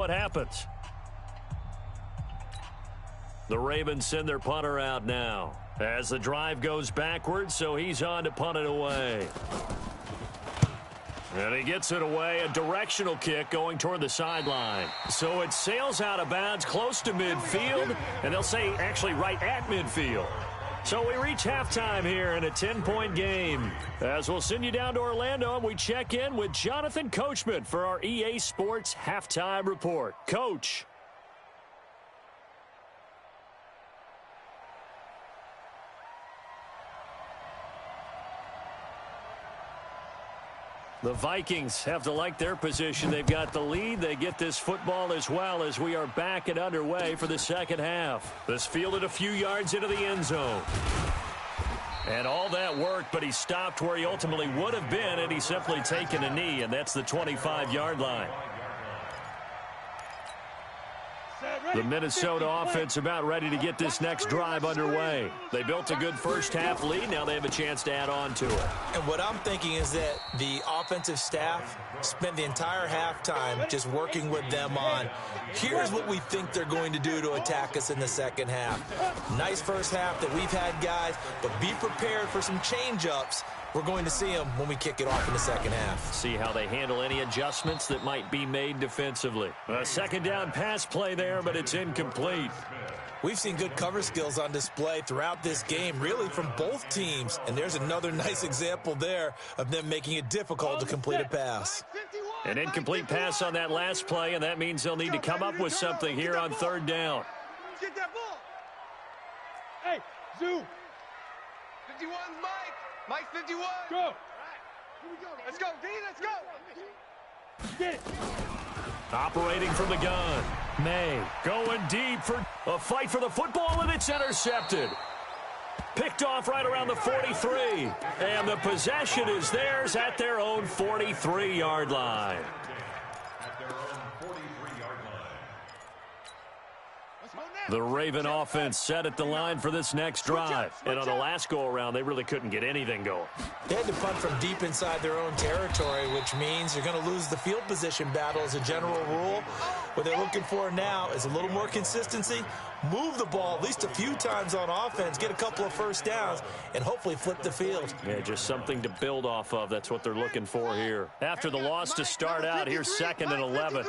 What happens? The Ravens send their punter out now as the drive goes backwards, so he's on to punt it away. And he gets it away, a directional kick going toward the sideline. So it sails out of bounds close to midfield, and they'll say actually right at midfield. So we reach halftime here in a 10-point game. As we'll send you down to Orlando, and we check in with Jonathan Coachman for our EA Sports Halftime Report. Coach. The Vikings have to like their position. They've got the lead. They get this football as well as we are back and underway for the second half. This fielded a few yards into the end zone. And all that worked, but he stopped where he ultimately would have been, and he's simply taken a knee, and that's the 25-yard line. The Minnesota offense about ready to get this next drive underway. They built a good first-half lead. Now they have a chance to add on to it. And what I'm thinking is that the offensive staff spent the entire halftime just working with them on, here's what we think they're going to do to attack us in the second half. Nice first half that we've had, guys, but be prepared for some change-ups. We're going to see them when we kick it off in the second half. See how they handle any adjustments that might be made defensively. A second down pass play there, but it's incomplete. We've seen good cover skills on display throughout this game, really from both teams. And there's another nice example there of them making it difficult to complete a pass. An incomplete pass on that last play, and that means they'll need to come up with something here on third down. Get that ball. Hey, Zoo. 51, Mike. Mike 51. Go. All right. Here we go. Let's go, D. Let's go. Get it. Operating from the gun. May going deep for a fight for the football, and it's intercepted. Picked off right around the 43. And the possession is theirs at their own 43-yard line. The Raven offense set at the line for this next drive. And on the last go-around, they really couldn't get anything going. They had to punt from deep inside their own territory, which means you're going to lose the field position battle as a general rule. What they're looking for now is a little more consistency, move the ball at least a few times on offense, get a couple of first downs, and hopefully flip the field. Yeah, just something to build off of. That's what they're looking for here. After the loss to start out, here's 2nd and 11.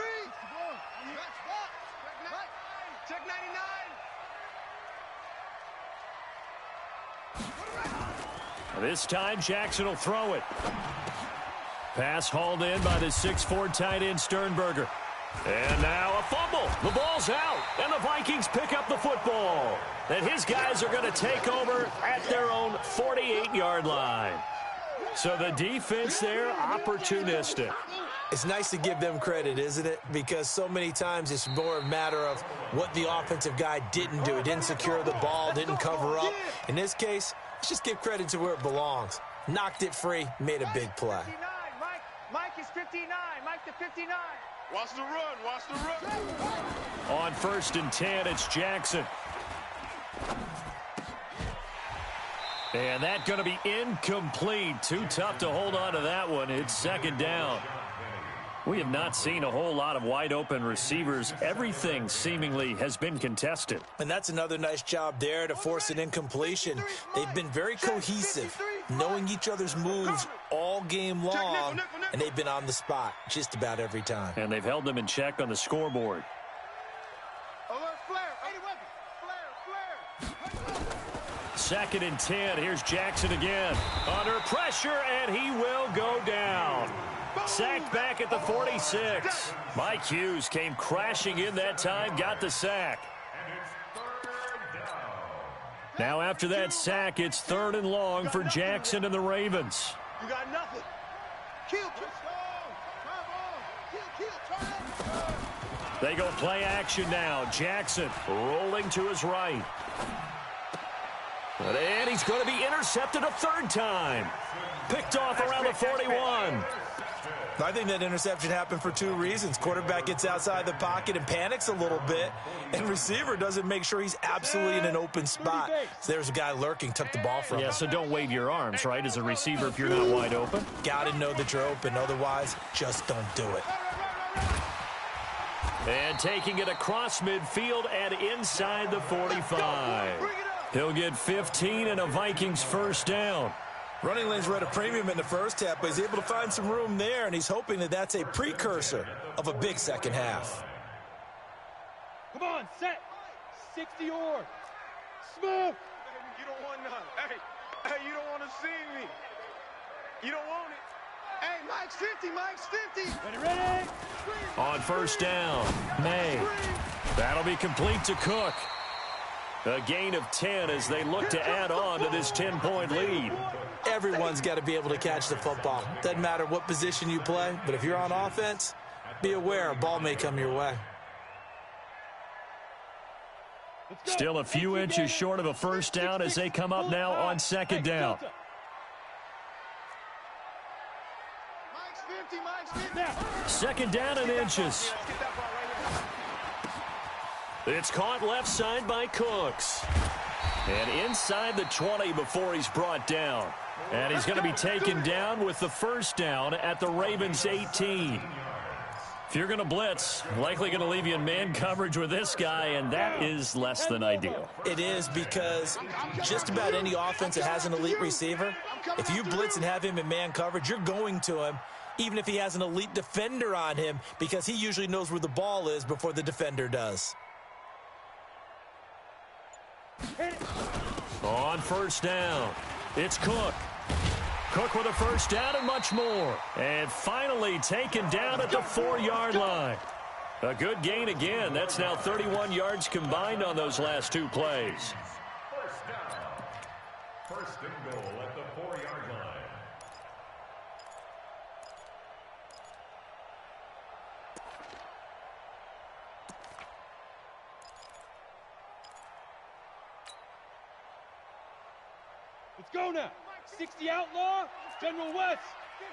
This time, Jackson will throw it. Pass hauled in by the 6'4" tight end Sternberger. And now a fumble. The ball's out, and the Vikings pick up the football. And his guys are going to take over at their own 48-yard line. So the defense there, opportunistic. It's nice to give them credit, isn't it? Because so many times it's more a matter of what the offensive guy didn't do. He didn't secure the ball, didn't cover up. In this case, let's just give credit to where it belongs. Knocked it free, made a big play. Mike is 59. Mike to 59. Watch the run. Watch the run. On 1st and 10, it's Jackson. And that's going to be incomplete. Too tough to hold on to that one. It's 2nd down. We have not seen a whole lot of wide-open receivers. Everything seemingly has been contested. And that's another nice job there to force an incompletion. They've been very cohesive, knowing each other's moves all game long, and they've been on the spot just about every time. And they've held them in check on the scoreboard. Second and 10. Here's Jackson again. Under pressure, and he will go down. Sacked back at the 46. Mike Hughes came crashing in that time, got the sack. Now after that sack, it's 3rd and long for Jackson and the Ravens. You got nothing. They go play action now. Jackson rolling to his right. And he's going to be intercepted a 3rd time. Picked off around the 41. I think that interception happened for 2 reasons. Quarterback gets outside the pocket and panics a little bit, and receiver doesn't make sure he's absolutely in an open spot. So there's a guy lurking, took the ball from him. Yeah, so don't wave your arms, right, as a receiver if you're not wide open. Got to know that you're open. Otherwise, just don't do it. And taking it across midfield and inside the 45. He'll get 15 and a Vikings first down. Running lanes were at a premium in the first half, but he's able to find some room there, and he's hoping that that's a precursor of a big second half. Come on, set. 60 or. Smooth. You don't want none. Hey, you don't want to see me. You don't want it. Hey, Mike's 50, Mike's 50. Ready. On first down, May. That'll be complete to Cook. A gain of 10 as they look to add on to this 10-point lead. Everyone's got to be able to catch the football. Doesn't matter what position you play, but if you're on offense, be aware a ball may come your way. Still a few inches short of a first down as they come up now on second down. Second down and inches. It's caught left side by Cooks. And inside the 20 before he's brought down. And he's going to be taken down with the first down at the Ravens 18. If you're going to blitz, likely going to leave you in man coverage with this guy, and that is less than ideal. It is, because just about any offense that has an elite receiver, if you blitz and have him in man coverage, you're going to him, even if he has an elite defender on him, because he usually knows where the ball is before the defender does. On first down, it's Cook. Cook with a first down and much more. And finally taken down at the 4-yard line. A good gain again. That's now 31 yards combined on those last two plays. First down. First and goal at the 4-yard line. Let's go now. 60 outlaw, General West.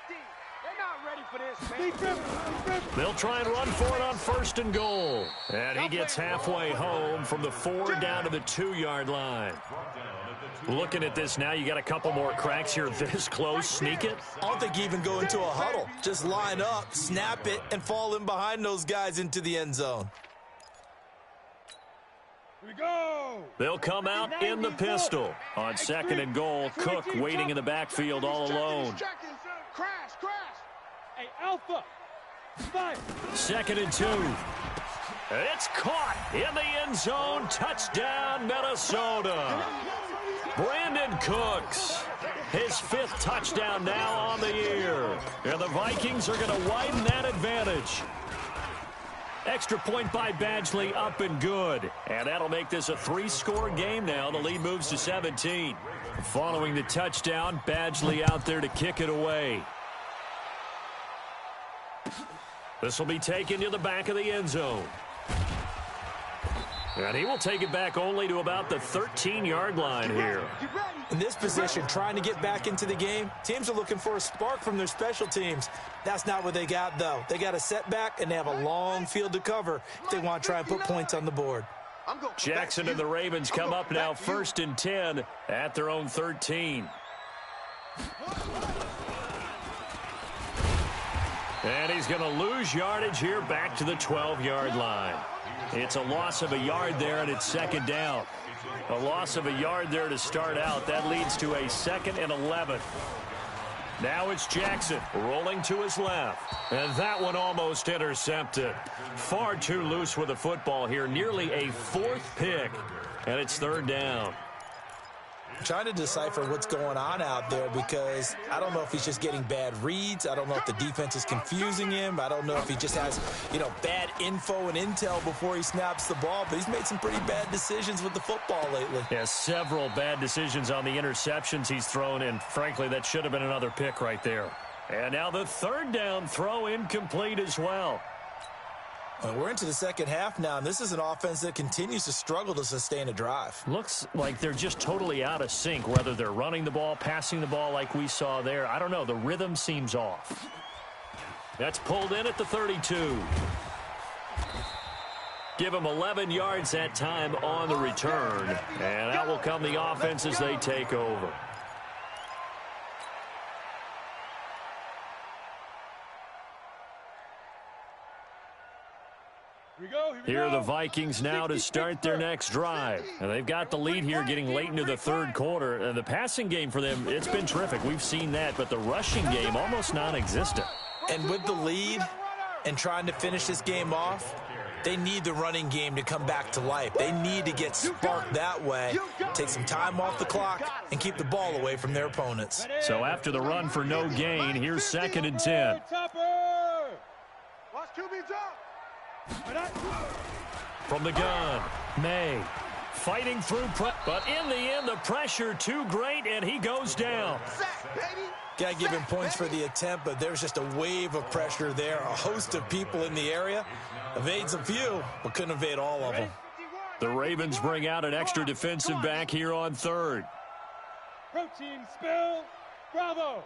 50. They're not ready for this, man. They'll try and run for it on first and goal. And he gets halfway home from the 4 down to the 2-yard line. Looking at this now, you got a couple more cracks here this close. Sneak it. I don't think you even go into a huddle. Just line up, snap it, and fall in behind those guys into the end zone. Here we go. They'll come out in the pistol. On second and goal, Cook waiting in the backfield all alone. Crash. Hey, Alpha. Fire. Second and 2. It's caught in the end zone. Touchdown, Minnesota. Brandon Cooks, his 5th touchdown now on the year. And the Vikings are going to widen that advantage. Extra point by Badgley, up and good. And that'll make this a 3-score game now. The lead moves to 17. Following the touchdown, Badgley out there to kick it away. This will be taken to the back of the end zone. And he will take it back only to about the 13-yard line here. In this position, trying to get back into the game, teams are looking for a spark from their special teams. That's not what they got, though. They got a setback, and they have a long field to cover if they want to try and put points on the board. Jackson and the Ravens come up now 1st and 10 at their own 13. And he's going to lose yardage here back to the 12-yard line. It's a loss of a yard there, and it's second down. A loss of a yard there to start out. That leads to a 2nd and 11. Now it's Jackson rolling to his left. And that one almost intercepted. Far too loose with the football here. Nearly a 4th pick. And it's 3rd down. Trying to decipher what's going on out there, because I don't know if he's just getting bad reads. I don't know if the defense is confusing him. I don't know if he just has, bad info and intel before he snaps the ball. But he's made some pretty bad decisions with the football lately. Yeah, several bad decisions on the interceptions he's thrown, and frankly, that should have been another pick right there. And now the 3rd down throw incomplete as well. We're into the second half now, and this is an offense that continues to struggle to sustain a drive. Looks like they're just totally out of sync, whether they're running the ball, passing the ball like we saw there. I don't know. The rhythm seems off. That's pulled in at the 32. Give them 11 yards that time on the return. And out will come the offense as they take over. Here are the Vikings now to start their next drive. And they've got the lead here getting late into the third quarter. The passing game for them, it's been terrific. We've seen that, but the rushing game almost non-existent. And with the lead and trying to finish this game off, they need the running game to come back to life. They need to get sparked that way, take some time off the clock, and keep the ball away from their opponents. So after the run for no gain, here's 2nd and 10. From the gun, May fighting through, but in the end, the pressure too great, and he goes down. Got to give him points for the attempt, but there's just a wave of pressure there. A host of people in the area. Evades a few, but couldn't evade all of them. The Ravens bring out an extra defensive back here on 3rd. Protein spill. Bravo.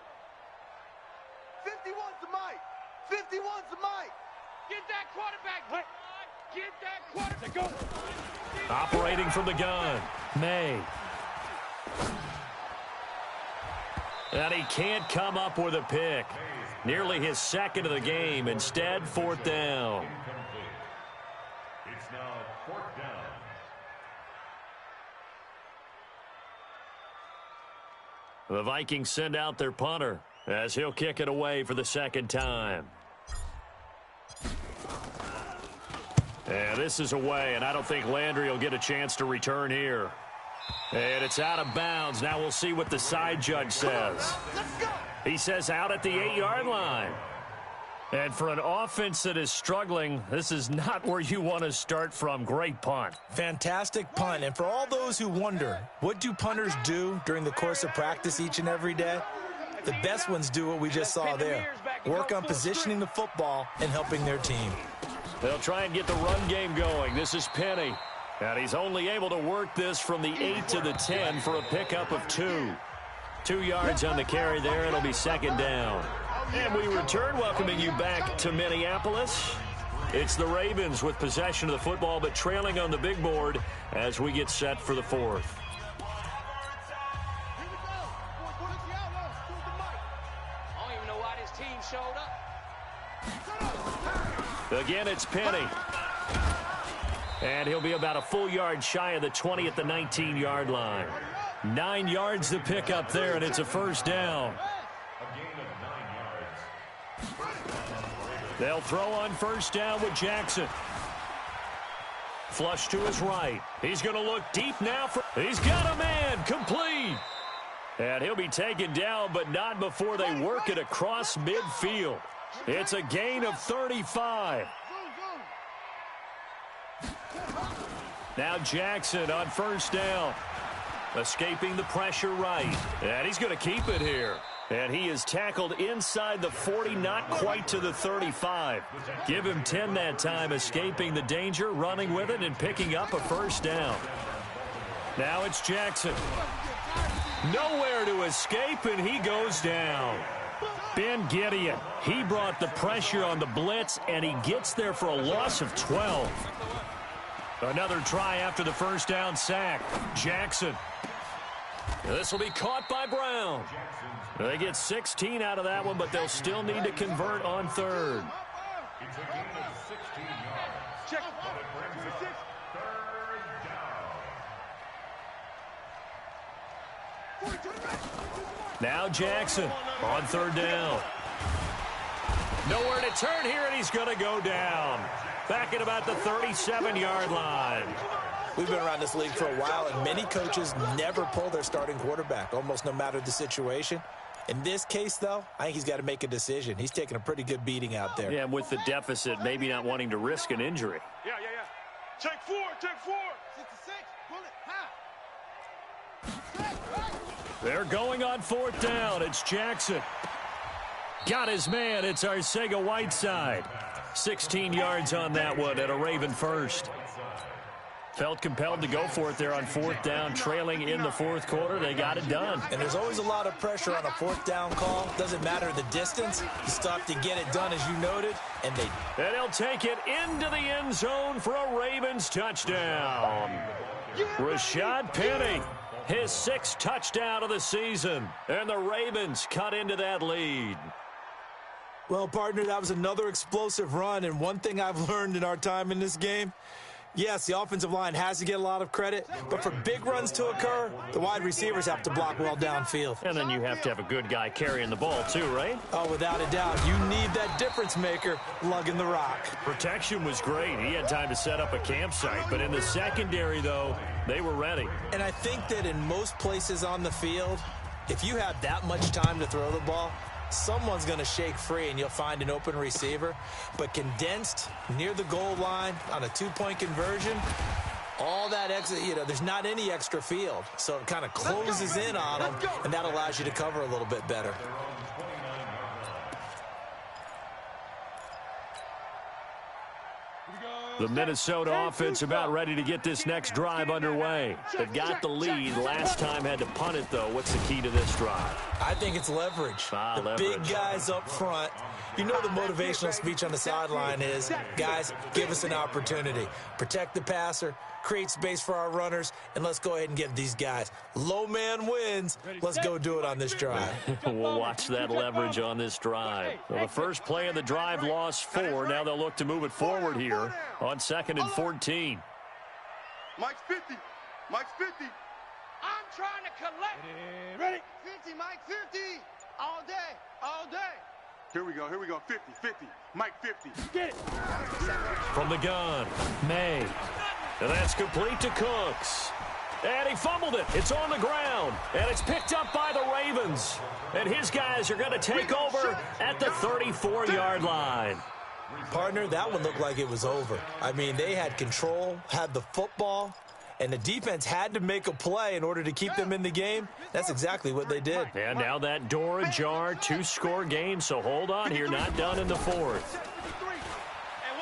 51's the mic. 51's the mic. Get that quarterback. Get that quarterback. Go. Operating from the gun, May. And he can't come up with a pick. Nearly his 2nd of the game. Instead, 4th down. It's now 4th down. The Vikings send out their punter as he'll kick it away for the 2nd time. And this is away, and I don't think Landry will get a chance to return here. And it's out of bounds. Now we'll see what the side judge says. He says out at the 8-yard line. And for an offense that is struggling, this is not where you want to start from. Great punt. Fantastic punt. And for all those who wonder, what do punters do during the course of practice each and every day? The best ones do what we just saw there. Work on positioning the football and helping their team. They'll try and get the run game going. This is Penny. And he's only able to work this from the 8 to the 10 for a pickup of 2. 2 yards on the carry there. It'll be 2nd down. And we return, welcoming you back to Minneapolis. It's the Ravens with possession of the football, but trailing on the big board as we get set for the 4th. Again, it's Penny. And he'll be about a full yard shy of the 20 at the 19-yard line. 9 yards to pick up there, and it's a 1st down. They'll throw on 1st down with Jackson. Flush to his right. He's going to look deep now. He's got a man. Complete. And he'll be taken down, but not before they work it across midfield. It's a gain of 35. Now Jackson on 1st down. Escaping the pressure right. And he's going to keep it here. And he is tackled inside the 40, not quite to the 35. Give him 10 that time, escaping the danger, running with it, and picking up a 1st down. Now it's Jackson. Nowhere to escape, and he goes down. Ben Gideon, he brought the pressure on the blitz, and he gets there for a loss of 12. Another try after the 1st down sack. Jackson. This will be caught by Brown. They get 16 out of that one, but they'll still need to convert on 3rd. It's a gain of 16 yards. Check. But it brings us 3rd down. Now Jackson on 3rd down. Nowhere to turn here, and he's going to go down. Back at about the 37-yard line. We've been around this league for a while, and many coaches never pull their starting quarterback, almost no matter the situation. In this case, though, I think he's got to make a decision. He's taking a pretty good beating out there. Yeah, and with the deficit, maybe not wanting to risk an injury. Yeah. Take 4. 66. They're going on 4th down. It's Jackson. Got his man. It's Arcega-Whiteside. 16 yards on that one at a Raven 1st. Felt compelled to go for it there on 4th down, trailing in the 4th quarter. They got it done. And there's always a lot of pressure on a 4th down call. Doesn't matter the distance. You still have to get it done, as you noted. And they'll take it into the end zone for a Ravens touchdown. Rashad Penny, his 6th touchdown of the season. And the Ravens cut into that lead. Well, partner, that was another explosive run, and one thing I've learned in our time in this game, yes, the offensive line has to get a lot of credit, but for big runs to occur, the wide receivers have to block well downfield. And then you have to have a good guy carrying the ball too, right? Oh, without a doubt. You need that difference maker lugging the rock. Protection was great. He had time to set up a campsite, but in the secondary, though, they were ready. And I think that in most places on the field, if you have that much time to throw the ball, someone's going to shake free and you'll find an open receiver. But condensed near the goal line on a two-point conversion, all that extra, there's not any extra field. So it kind of closes in on them, and that allows you to cover a little bit better. The Minnesota offense about ready to get this next drive underway. They've got the lead. Last time had to punt it, though. What's the key to this drive? I think it's leverage. The big guys up front. You know the motivational speech on the sideline is, guys, give us an opportunity. Protect the passer, create space for our runners, and let's go ahead and give these guys. Low man wins. Let's go do it on this drive. We'll watch that leverage on this drive. Well, the first play of the drive lost 4. Now they'll look to move it forward here on 2nd and 14. Mike's 50. Mike's 50. I'm trying to collect. Ready? 50, Mike, 50. All day, all day. Here we go, 50, 50. Mike 50. Get it. From the gun, May. And that's complete to Cooks. And he fumbled it. It's on the ground. And it's picked up by the Ravens. And his guys are going to take over at the 34-yard line. Partner, that one looked like it was over. I mean, they had control, had the football, and the defense had to make a play in order to keep them in the game. That's exactly what they did. And now that door ajar, 2-score game, so hold on here, not done in the 4th.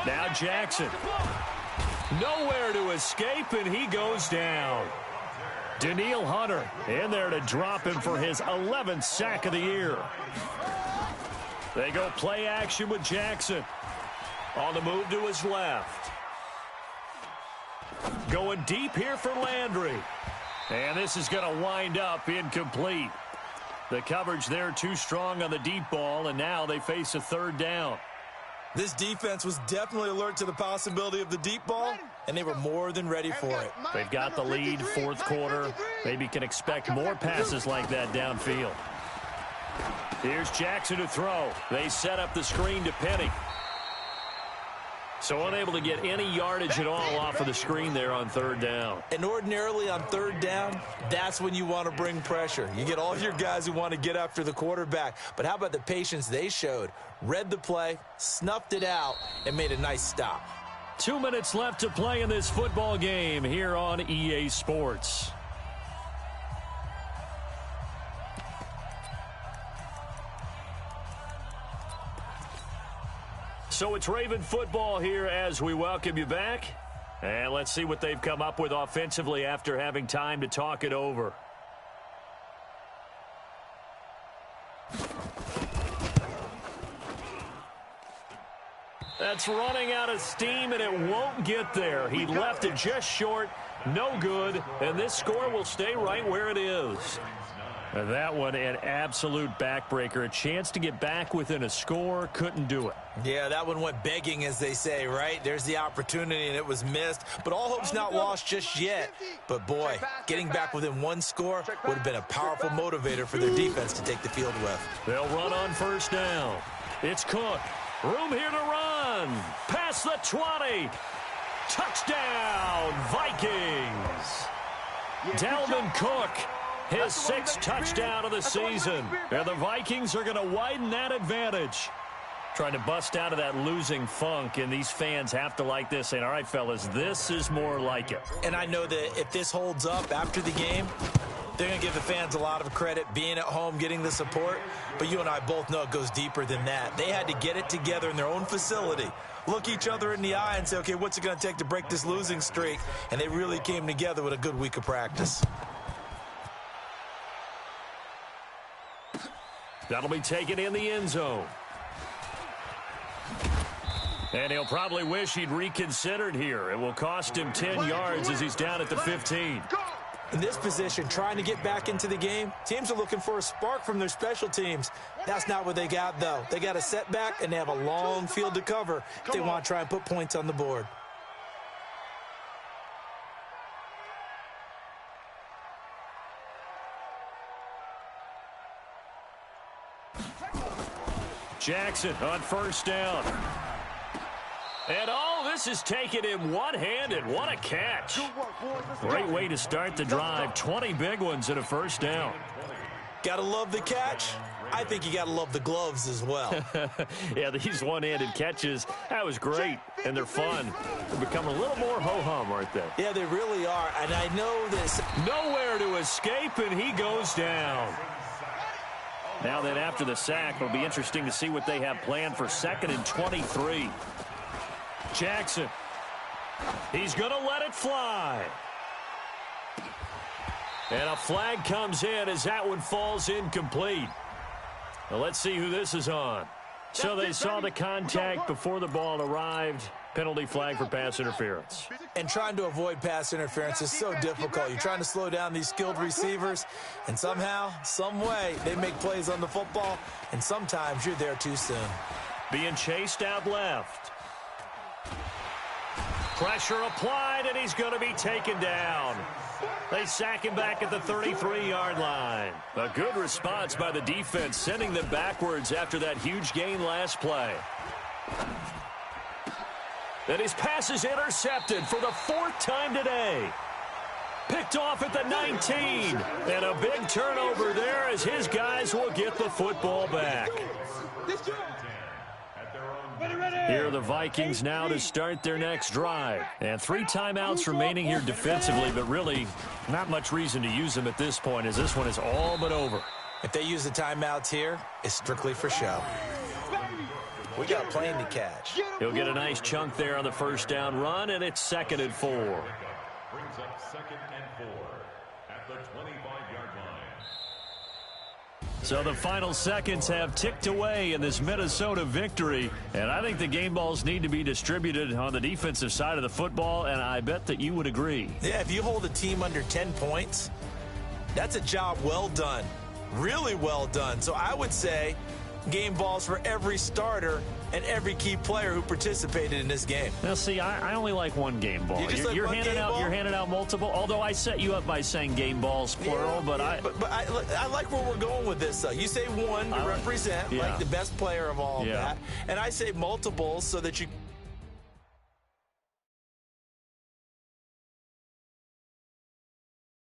Now Jackson. Nowhere to escape, and he goes down. Daniil Hunter in there to drop him for his 11th sack of the year. They go play action with Jackson. On the move to his left. Going deep here for Landry. And this is going to wind up incomplete. The coverage there too strong on the deep ball, and now they face a 3rd down. This defense was definitely alert to the possibility of the deep ball, and they were more than ready for it. They've got the lead, 4th quarter. Maybe can expect more passes like that downfield. Here's Jackson to throw. They set up the screen to Penny. So unable to get any yardage at all off of the screen there on 3rd down. And ordinarily on 3rd down, that's when you want to bring pressure. You get all your guys who want to get after the quarterback. But how about the patience they showed? Read the play, snuffed it out, and made a nice stop. 2 minutes left to play in this football game here on EA Sports. So it's Raven football here as we welcome you back. And let's see what they've come up with offensively after having time to talk it over. That's running out of steam, and it won't get there. He left it just short, no good, and this score will stay right where it is. And that one, an absolute backbreaker. A chance to get back within a score, couldn't do it. Yeah, that one went begging, as they say, right? There's the opportunity, and it was missed. But all hope's not lost just yet. But, boy, getting back within 1 score would have been a powerful motivator for their defense to take the field with. They'll run on 1st down. It's Cook. Room here to run. Past the 20. Touchdown, Vikings. Dalvin Cook. His 6th touchdown of the season. And the Vikings are going to widen that advantage. Trying to bust out of that losing funk, and these fans have to like this. And all right, fellas, this is more like it. And I know that if this holds up after the game, they're going to give the fans a lot of credit, being at home, getting the support. But you and I both know it goes deeper than that. They had to get it together in their own facility, look each other in the eye and say, okay, what's it going to take to break this losing streak? And they really came together with a good week of practice. That'll be taken in the end zone. And he'll probably wish he'd reconsidered here. It will cost him 10 yards as he's down at the 15. In this position, trying to get back into the game, teams are looking for a spark from their special teams. That's not what they got, though. They got a setback, and they have a long field to cover if they want to try and put points on the board. Jackson on first down. And this is taken in one-handed. What a catch. Great way to start the drive. 20 big ones and a first down. Gotta love the catch. I think you gotta love the gloves as well. Yeah, these one-handed catches, that was great, and they're fun. They're becoming a little more ho-hum, aren't they? Yeah, they really are, and I know this. Nowhere to escape, and he goes down. Now then, after the sack, it'll be interesting to see what they have planned for 2nd and 23. Jackson. He's going to let it fly. And a flag comes in as that one falls incomplete. Well, let's see who this is on. So they saw the contact before the ball arrived. Penalty flag for pass interference. And trying to avoid pass interference is so difficult. You're trying to slow down these skilled receivers, and somehow, some way, they make plays on the football, and sometimes you're there too soon. Being chased out left. Pressure applied, and he's going to be taken down. They sack him back at the 33-yard line. A good response by the defense, sending them backwards after that huge gain last play. And his pass is intercepted for the 4th time today. Picked off at the 19. And a big turnover there as his guys will get the football back. Here are the Vikings now to start their next drive. And 3 timeouts remaining here defensively, but really not much reason to use them at this point as this one is all but over. If they use the timeouts here, it's strictly for show. We got a plane to catch. He'll get a nice chunk there on the first down run, and it's 2nd and 4. Brings up 2nd and 4 at the 25-yard line. So the final seconds have ticked away in this Minnesota victory, and I think the game balls need to be distributed on the defensive side of the football, and I bet that you would agree. Yeah, if you hold a team under 10 points, that's a job well done. Really well done. So I would say game balls for every starter and every key player who participated in this game. Now, see, I only like one game ball. You're handing out multiple. Although I set you up by saying game balls plural, yeah, but I like where we're going with this. Though you say one to represent like the best player of all of that, and I say multiples so that you